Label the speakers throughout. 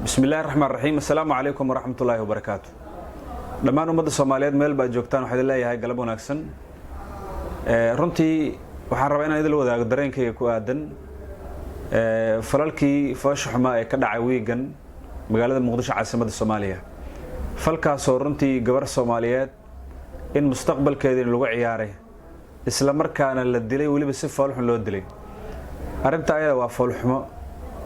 Speaker 1: بسم الله الرحمن الرحيم. السلام عليكم ورحمة الله وبركاته. دمان umada Soomaaliyeed meel ba joogtaan waxa leeyahay galab wanaagsan. Runtii waxaan rabaa inaan idil wadaago dareenkayga ku aadan falalkii fooshaxuma ee ka dhacay weegan magaalada Muqdisho caasimadda Soomaaliya. Falkaas oo runtii gabar Soomaaliyeed in mustaqbalkeeda lagu ciyaaray isla markaana la dilay waliba si foolxun loo dilay. Arrinta ayada waa foolxumo.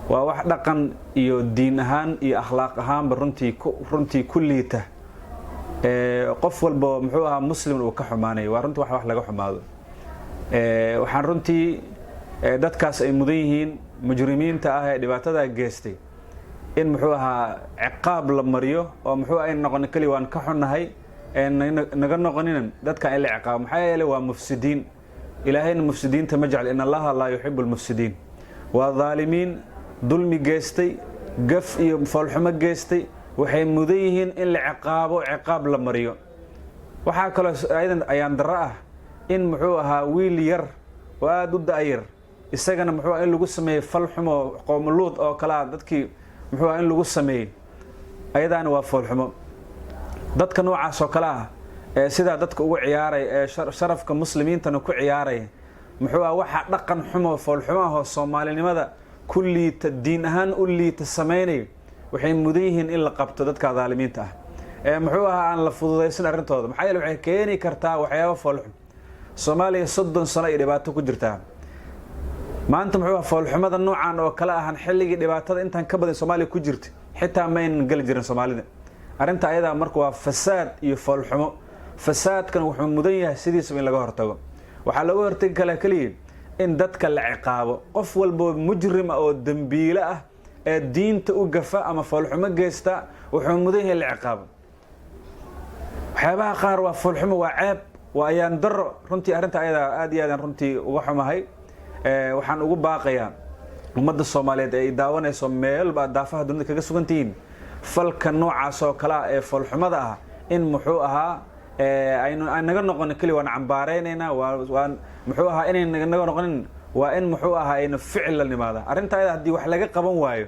Speaker 1: waa wax dhaqan iyo diin ahaan iyo akhlaaq ahaan runtii kulliita qof walba muxuu ahaa muslim uu ka xumaanay waa runtii wax laga xumaado waxaan runtii dadkaas ay mudan yihiin mujrimiinta ah ee dhibaatada geystay in muxuu ahaa ciqaab la mariyo oo muxuu ay noqon kali waan ka xunahay naga noqonin dadka in la ciqaab maxay yeelay waa mufsidiin ilaahayna mufsidiinta ma jecel in allaha la yuhibbul mufsidiin waa zaalimiin dulmi geystay gaf iyo foolxumo geystay waxay mudan yihiin in la ciqaab la mariyo waxa kale ayaan dara ah in muxuu ahaa wiil yar oo aad u daayir isagana muxuu in lagu sameeyo falxumo qoomuluud oo kala dadkii muxuu in lagu sameeyo ayadana waa foolxumo dadka noocaas oo kala sida dadka ugu ciyaaray ee sharafka muslimiintana ku ciyaaray muxuu waxa dhaqan xumo foolxumo oo Soomaalinimada kulliita diin ahaan u liita sameynay waxay mudan yihiin in la qabto dadka zaalimiinta ah muxuu ahaa aan la fududeysan arintooda maxay waxay keeni kartaa waxyaabo foolxum Soomaaliya 30 sano ay dhibaato ku jirtaa maanta muxuu ahaa foolxumada noocan oo kala ahan xilligii dhibaatada intaan ka badan Soomaaliya ku jirtay xitaa ma in gal jirin Soomaalida arinta ayada marka waa fasaad iyo foolxumo fasaadkan wuxuu mudan yahay sidiisa in laga hortago waxa lagu hortagi kaliya in dadka la ciqaabo qof walba mujrim oo dambiile ah ee diinta u gafa ama foolxumo geesta wuxuu mudan yahay la ciqaabo waxyaabaha qaar waa foolxumo waa ceeb waa ayaan daro runtii arinta ayada aad iyo aad runtii uga xumahay waxaan ugu baaqayaa ummadda Soomaaliyeed ee daawanayso meel ba daafaha dunida kaga sugantiin falka noocaas oo kala ee foolxumada ah in muxuu ahaa aynu naga noqon kali waan cambaareynayna waan muxuu ahaa inay naga noqonin waa in muxuu ahaa ayna ficil la nimaada arinta ayada hadii wax laga qaban waayo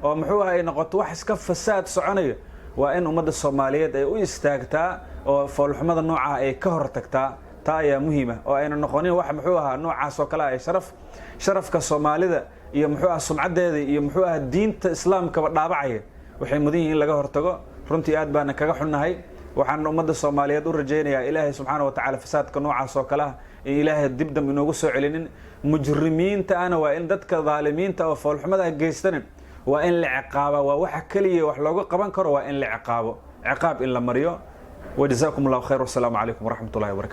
Speaker 1: oo muxuu ahaa ay noqoto wax iska fasaad soconayo waa in ummadda Soomaaliyeed ay u istaagtaa oo foolxumada nooca ay ka hortagtaa taa ayaa muhiim ah oo ayna noqonin wax muxuu ahaa noocaas oo kala ay sharafka Soomaalida iyo muxuu ahaa sumcadeeda iyo muxuu ahaa diinta islaamka dhaabacay waxay mudan yihiin laga hortago runtii aad baan kaga xunahay waxaan ummadda Soomaaliyeed u rajaynayaa Ilaahay subhanahu wa ta'ala fasaadka noocaas oo kala in Ilaahay dibdam inoogu soo celinin mujrimiinta ana waa in dadka zaalimiinta oo foolxumada geystaan waa in la ciqaabo waa waxa kaliya wax looga qaban karo waa in la ciqaabo ciqaab in la mariyo wajazaakumullahu khayr wasalaamu alaykum warahmatullahi wabarakatuh